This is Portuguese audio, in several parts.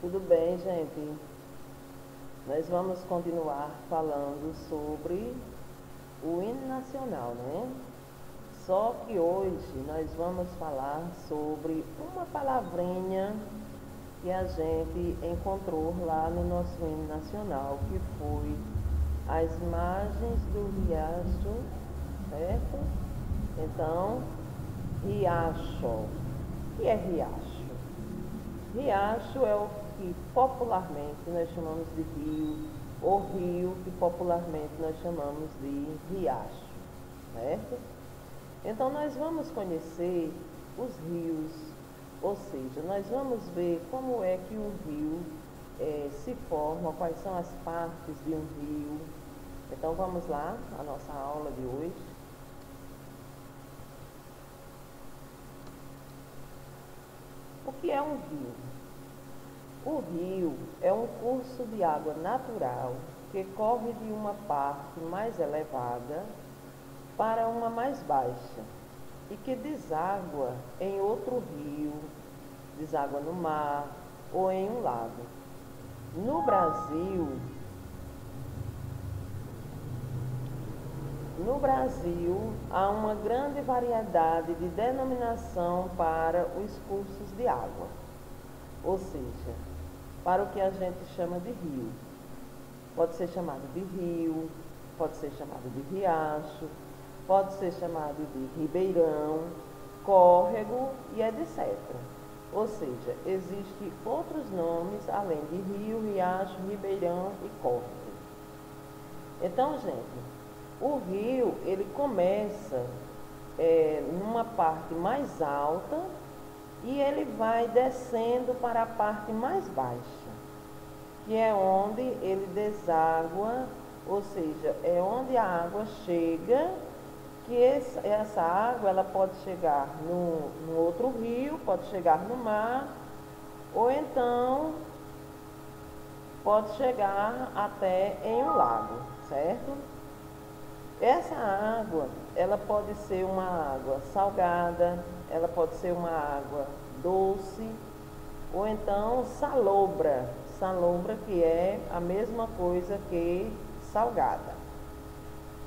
Tudo bem, gente? Nós vamos continuar falando sobre o hino nacional, né? Só que hoje nós vamos falar sobre uma palavrinha que a gente encontrou lá no nosso hino nacional, que foi as margens do riacho, certo? Então, riacho. O que é riacho? Riacho é o que popularmente nós chamamos de rio, ou rio que popularmente nós chamamos de riacho, certo? Então nós vamos conhecer os rios, ou seja, nós vamos ver como é que um rio se forma, quais são as partes de um rio. Então vamos lá, a nossa aula de hoje. O que é um rio? O rio é um curso de água natural que corre de uma parte mais elevada para uma mais baixa e que deságua em outro rio, deságua no mar ou em um lago. No Brasil, há uma grande variedade de denominação para os cursos de água, ou seja, para o que a gente chama de rio. Pode ser chamado de rio, pode ser chamado de riacho, pode ser chamado de ribeirão, córrego e etc. Ou seja, existem outros nomes além de rio, riacho, ribeirão e córrego. Então, gente, o rio, ele começa numa parte mais alta e ele vai descendo para a parte mais baixa, que é onde ele deságua, ou seja, é onde a água chega, que essa água ela pode chegar no outro rio, pode chegar no mar, ou então pode chegar até em um lago, certo? Essa água, ela pode ser uma água salgada, ela pode ser uma água doce, ou então salobra, que é a mesma coisa que salgada.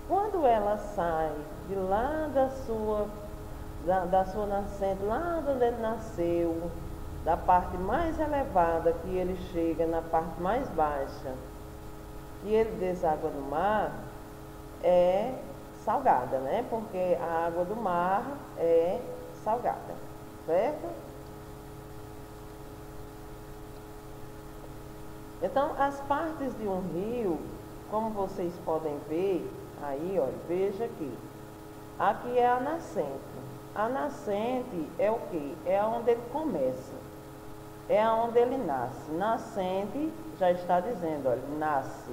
Quando ela sai de lá da sua nascente, lá onde ele nasceu, da parte mais elevada, que ele chega na parte mais baixa, e ele deságua no mar, é salgada, né? Porque a água do mar é salgada, certo? Então, as partes de um rio, como vocês podem ver, aí, olha, veja aqui. Aqui é a nascente. A nascente é o quê? É onde ele começa. É onde ele nasce. Nascente, já está dizendo, olha, nasce.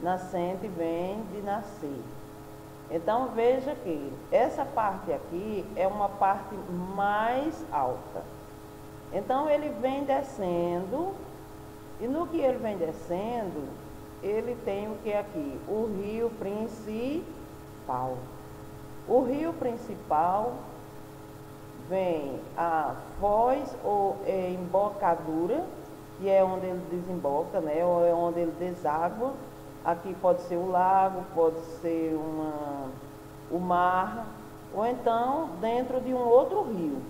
Nascente vem de nascer. Então, veja que essa parte aqui é uma parte mais alta. Então, ele vem descendo, e no que ele vem descendo, ele tem o que aqui? O rio principal. O rio principal vem a foz ou embocadura, que é onde ele desemboca, né? Ou é onde ele deságua. Aqui pode ser o lago, pode ser o mar, ou então dentro de um outro rio.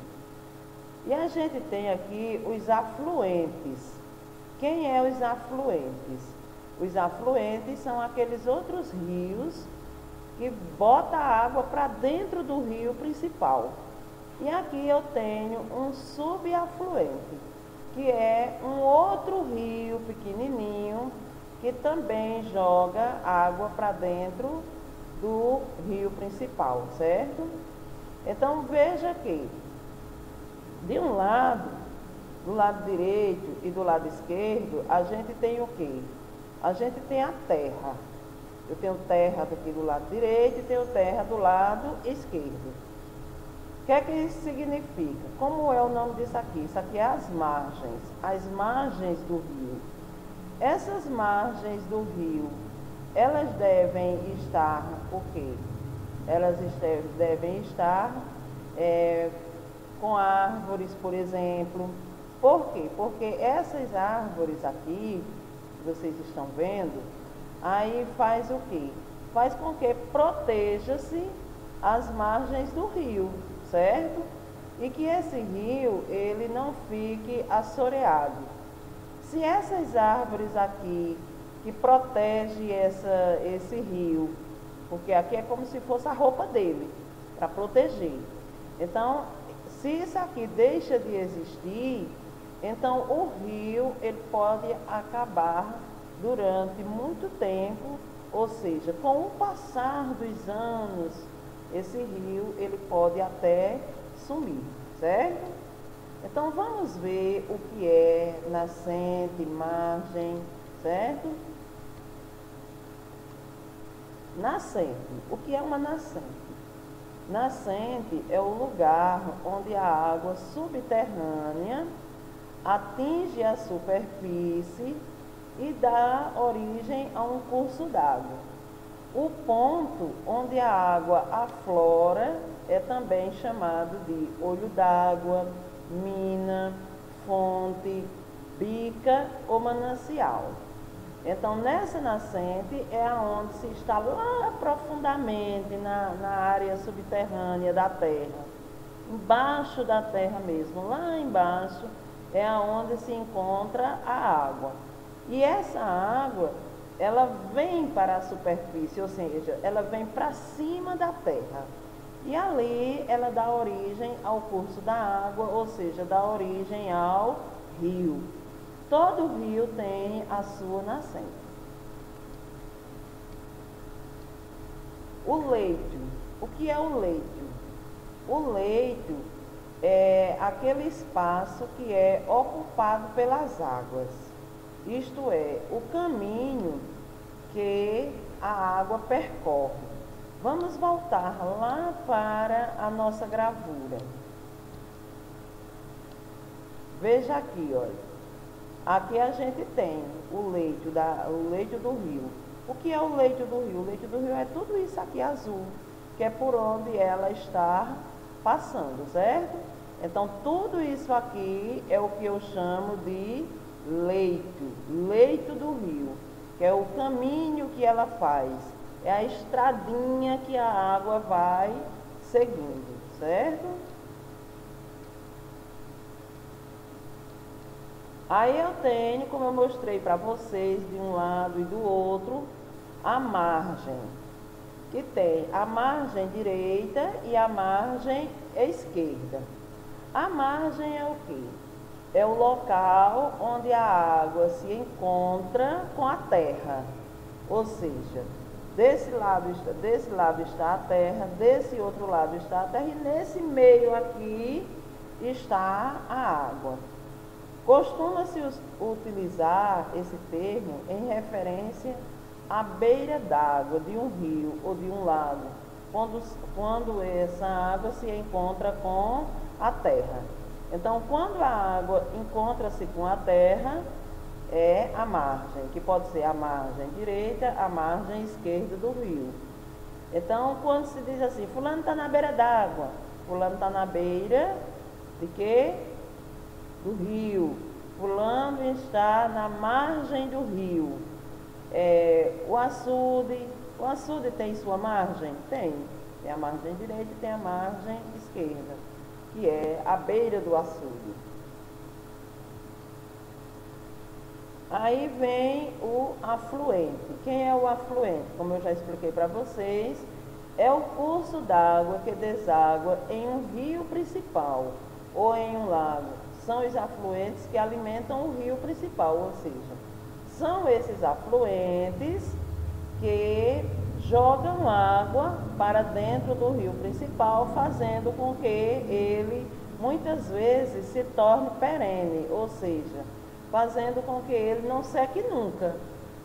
E a gente tem aqui os afluentes. Quem é os afluentes? Os afluentes são aqueles outros rios que botam a água para dentro do rio principal. E aqui eu tenho um subafluente, que é um outro rio pequenininho, que também joga água para dentro do rio principal, certo? Então veja que de um lado, do lado direito e do lado esquerdo, a gente tem o quê? A gente tem a terra. Eu tenho terra aqui do lado direito e tenho terra do lado esquerdo. O que é que isso significa? Como é o nome disso aqui? Isso aqui é as margens do rio. Essas margens do rio, elas devem estar o quê? Elas devem estar com árvores, por exemplo, Por quê? Porque essas árvores aqui, que vocês estão vendo, aí faz o quê? Faz com que proteja-se as margens do rio, certo? E que esse rio, ele não fique assoreado. Se essas árvores aqui, que protege esse rio, porque aqui é como se fosse a roupa dele, para proteger. Então, se isso aqui deixa de existir, então o rio, ele pode acabar durante muito tempo, ou seja, com o passar dos anos, esse rio, ele pode até sumir, certo? Então, vamos ver o que é nascente, margem, certo? Nascente. O que é uma nascente? Nascente é o lugar onde a água subterrânea atinge a superfície e dá origem a um curso d'água. O ponto onde a água aflora é também chamado de olho d'água, mina, fonte, bica ou manancial. Então, nessa nascente é onde se está lá profundamente na área subterrânea da terra, embaixo da terra mesmo, lá embaixo é onde se encontra a água. E essa água, ela vem para a superfície, ou seja, ela vem para cima da terra. E ali ela dá origem ao curso da água, ou seja, dá origem ao rio. Todo rio tem a sua nascente. O leito. O que é o leito? O leito é aquele espaço que é ocupado pelas águas. Isto é, o caminho que a água percorre. Vamos voltar lá para a nossa gravura. Veja aqui, olha. Aqui a gente tem o leito do rio. O que é o leito do rio? O leito do rio é tudo isso aqui azul, que é por onde ela está passando, certo? Então, tudo isso aqui é o que eu chamo de leito do rio, que é o caminho que ela faz, é a estradinha que a água vai seguindo, certo? Aí eu tenho, como eu mostrei para vocês, de um lado e do outro, a margem, que tem a margem direita e a margem esquerda. A margem é o quê? É o local onde a água se encontra com a terra, ou seja, desse lado está a terra, desse outro lado está a terra e nesse meio aqui está a água. Costuma-se utilizar esse termo em referência à beira d'água de um rio ou de um lago, quando essa água se encontra com a terra. Então, quando a água encontra-se com a terra, é a margem, que pode ser a margem direita, a margem esquerda do rio. Então, quando se diz assim, fulano está na beira d'água, fulano está na beira de quê? Do rio. Fulano está na margem do rio. O açude tem sua margem? Tem. Tem a margem direita e tem a margem esquerda, que é a beira do açude. Aí vem o afluente. Quem é o afluente? Como eu já expliquei para vocês, é o curso d'água que deságua em um rio principal ou em um lago. São os afluentes que alimentam o rio principal, ou seja, são esses afluentes que jogam água para dentro do rio principal, fazendo com que ele muitas vezes se torne perene, ou seja, fazendo com que ele não seque nunca,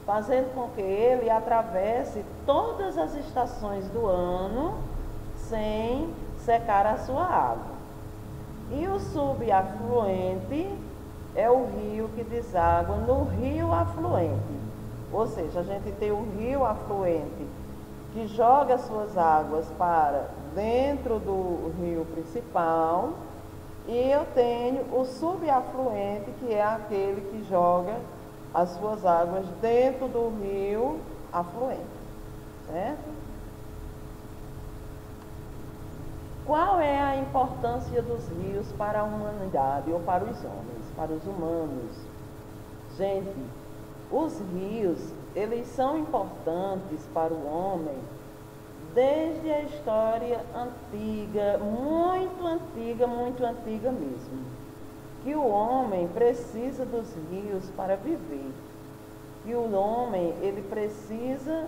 fazendo com que ele atravesse todas as estações do ano sem secar a sua água. E o subafluente é o rio que deságua no rio afluente. Ou seja, a gente tem o rio afluente que joga suas águas para dentro do rio principal E eu tenho o subafluente, que é aquele que joga as suas águas dentro do rio afluente, certo? Qual é a importância dos rios para a humanidade ou para os homens, para os humanos? Gente, os rios, eles são importantes para o homem desde a história antiga, muito antiga mesmo. Que o homem precisa dos rios para viver. Que o homem, ele precisa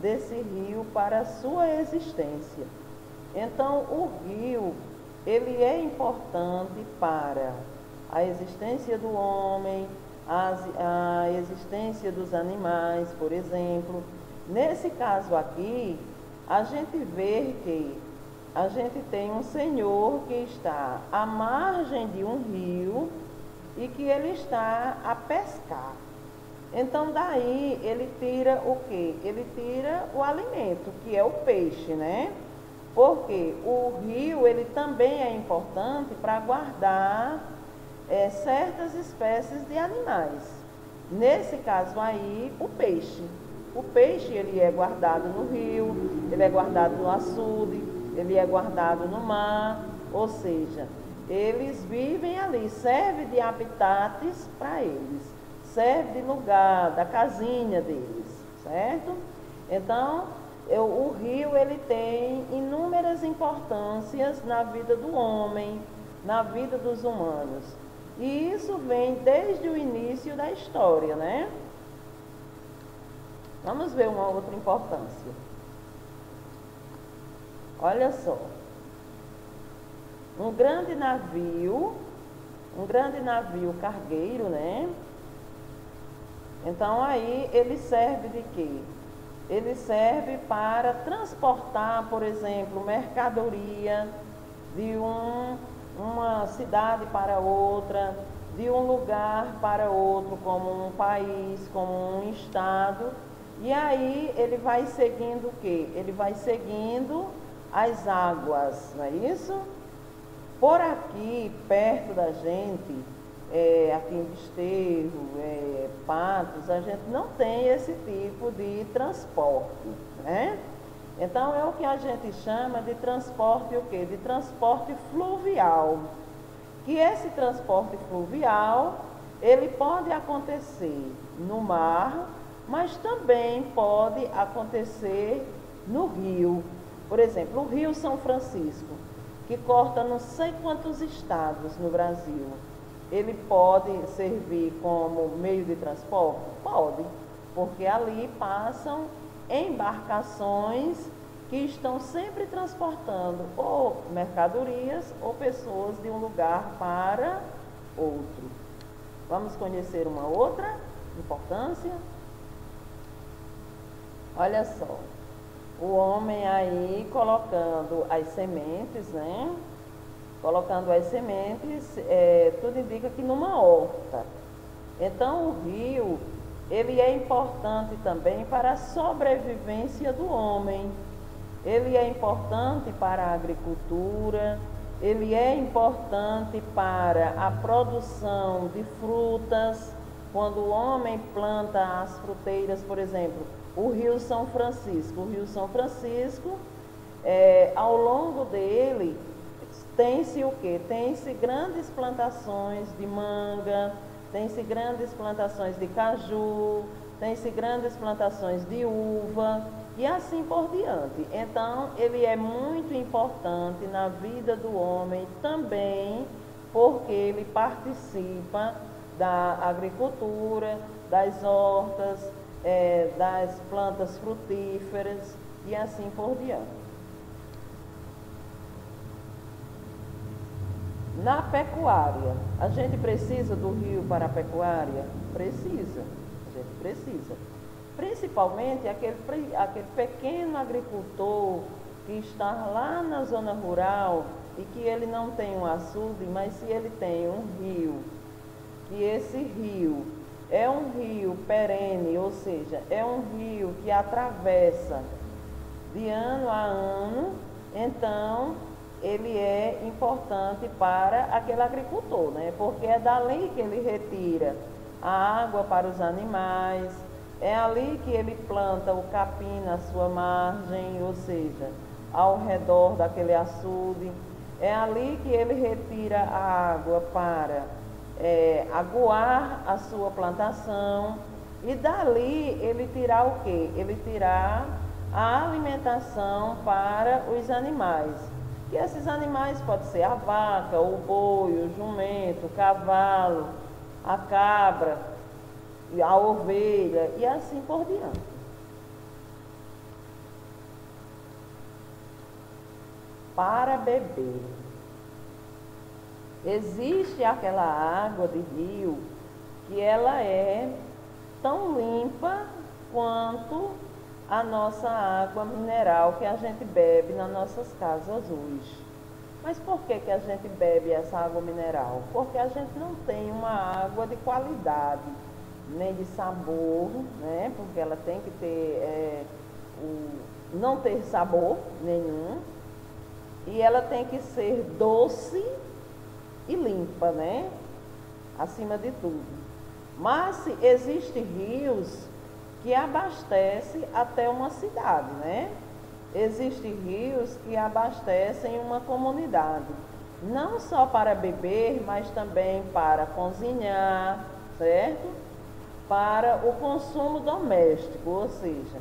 desse rio para a sua existência. Então, o rio, ele é importante para a existência do homem, a existência dos animais, por exemplo. Nesse caso aqui, a gente vê que a gente tem um senhor que está à margem de um rio e que ele está a pescar. Então, daí, ele tira o quê? Ele tira o alimento, que é o peixe, né? Porque o rio, ele também é importante para guardar certas espécies de animais. Nesse caso aí, o peixe. O peixe, ele é guardado no rio, ele é guardado no açude, ele é guardado no mar, ou seja, eles vivem ali, serve de habitats para eles, serve de lugar, da casinha deles, certo? Então, o rio, ele tem inúmeras importâncias na vida do homem, na vida dos humanos. E isso vem desde o início da história, né? Vamos ver uma outra importância. Olha só. Um grande navio cargueiro, né? Então aí ele serve de quê? Ele serve para transportar, por exemplo, mercadoria de uma cidade para outra, de um lugar para outro, como um país, como um estado. E aí ele vai seguindo o quê? Ele vai seguindo as águas, não é isso? Por aqui, perto da gente, aqui em Desterro, Patos, a gente não tem esse tipo de transporte, né? Então é o que a gente chama de transporte o quê? De transporte fluvial. Que esse transporte fluvial, ele pode acontecer no mar, mas também pode acontecer no rio. Por exemplo, o Rio São Francisco, que corta não sei quantos estados no Brasil. Ele pode servir como meio de transporte? Pode, porque ali passam embarcações que estão sempre transportando ou mercadorias ou pessoas de um lugar para outro. Vamos conhecer uma outra importância? Olha só, o homem aí colocando as sementes, né? Colocando as sementes, tudo indica que numa horta. Então o rio, ele é importante também para a sobrevivência do homem. Ele é importante para a agricultura, ele é importante para a produção de frutas. Quando o homem planta as fruteiras, por exemplo, o Rio São Francisco. O Rio São Francisco, ao longo dele, tem-se o quê? Tem-se grandes plantações de manga, tem-se grandes plantações de caju, tem-se grandes plantações de uva e assim por diante. Então, ele é muito importante na vida do homem também, porque ele participa da agricultura, das hortas, das plantas frutíferas e assim por diante. Na pecuária, a gente precisa do rio para a pecuária? Precisa, a gente precisa. Principalmente aquele pequeno agricultor que está lá na zona rural e que ele não tem um açude, mas se ele tem um rio, que esse rio é um rio perene, ou seja, é um rio que atravessa de ano a ano, então ele é importante para aquele agricultor, né? Porque é dali que ele retira a água para os animais, é ali que ele planta o capim na sua margem, ou seja, ao redor daquele açude. É ali que ele retira a água para aguar a sua plantação. E dali ele tirar o quê? Ele tirar a alimentação para os animais. E esses animais podem ser a vaca, o boi, o jumento, o cavalo, a cabra, a ovelha e assim por diante. Para beber. Existe aquela água de rio que ela é tão limpa quanto a nossa água mineral que a gente bebe nas nossas casas hoje. Mas por que a gente bebe essa água mineral? Porque a gente não tem uma água de qualidade, nem de sabor, né? Porque ela tem que ter, não ter sabor nenhum, e ela tem que ser doce e limpa, né? Acima de tudo. Mas existem rios que abastecem até uma cidade, né? Existem rios que abastecem uma comunidade, não só para beber, mas também para cozinhar, certo? Para o consumo doméstico, ou seja,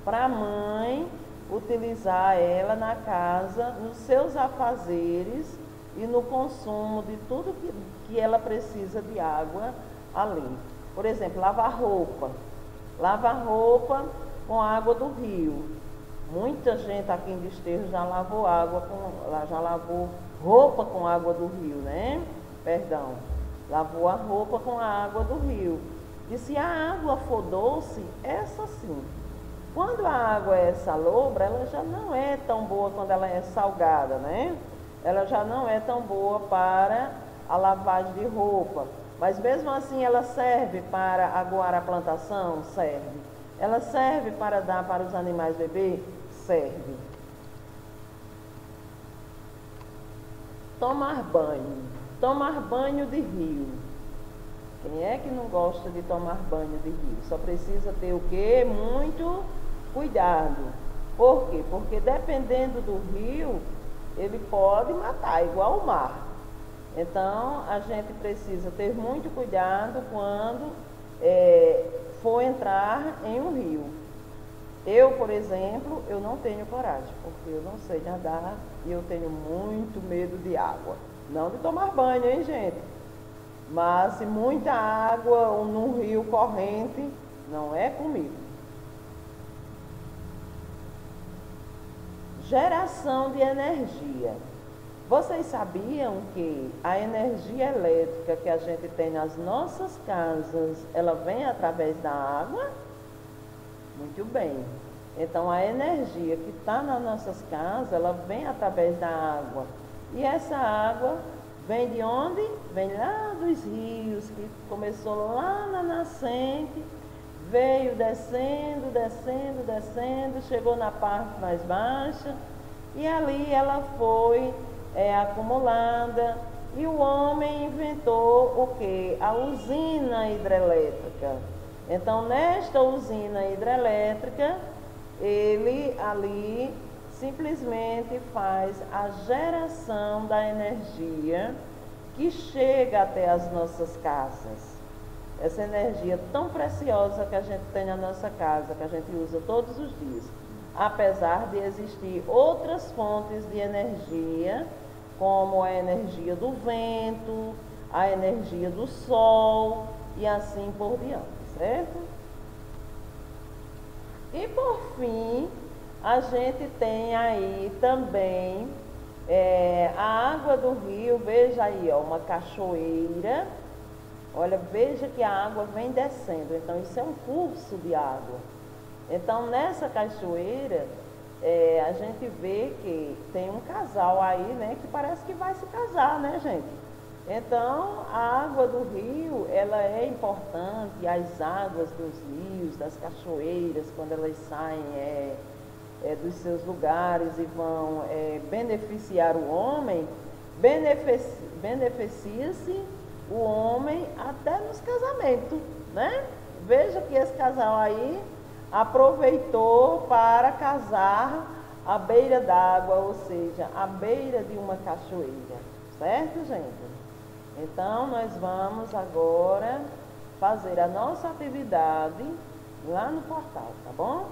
para a mãe utilizar ela na casa, nos seus afazeres e no consumo de tudo que ela precisa de água ali. Por exemplo, lavar roupa. Lava roupa com água do rio. Muita gente aqui em Desterro já lavou roupa com água do rio, né? Perdão. Lavou a roupa com a água do rio. E se a água for doce, essa sim. Quando a água é salobra, ela já não é tão boa quando ela é salgada, né? Ela já não é tão boa para a lavagem de roupa. Mas mesmo assim ela serve para aguar a plantação? Serve. Ela serve para dar para os animais beber? Serve. Tomar banho. Tomar banho de rio. Quem é que não gosta de tomar banho de rio? Só precisa ter o quê? Muito cuidado. Por quê? Porque dependendo do rio, ele pode matar, igual o mar. Então, a gente precisa ter muito cuidado quando for entrar em um rio. Eu, por exemplo, eu não tenho coragem, porque eu não sei nadar e eu tenho muito medo de água. Não de tomar banho, hein, gente? Mas se muita água num rio corrente, não é comigo. Geração de energia. Vocês sabiam que a energia elétrica que a gente tem nas nossas casas, ela vem através da água? Muito bem. Então, a energia que está nas nossas casas, ela vem através da água. E essa água vem de onde? Vem lá dos rios, que começou lá na nascente, veio descendo, descendo, descendo, chegou na parte mais baixa, e ali ela foi acumulada, e o homem inventou o quê? A usina hidrelétrica. Então, nesta usina hidrelétrica, ele ali simplesmente faz a geração da energia que chega até as nossas casas. Essa energia tão preciosa que a gente tem na nossa casa, que a gente usa todos os dias. Apesar de existir outras fontes de energia, como a energia do vento, a energia do sol e assim por diante, certo? E por fim, a gente tem aí também a água do rio, veja aí, ó, uma cachoeira. Olha, veja que a água vem descendo, então isso é um curso de água. Então, nessa cachoeira, a gente vê que tem um casal aí, né, que parece que vai se casar, né, gente? Então, a água do rio, ela é importante, as águas dos rios, das cachoeiras, quando elas saem dos seus lugares e vão beneficiar o homem, beneficia-se o homem até nos casamentos, né? Veja que esse casal aí aproveitou para casar à beira d'água, ou seja, à beira de uma cachoeira, certo, gente? Então, nós vamos agora fazer a nossa atividade lá no portal, tá bom?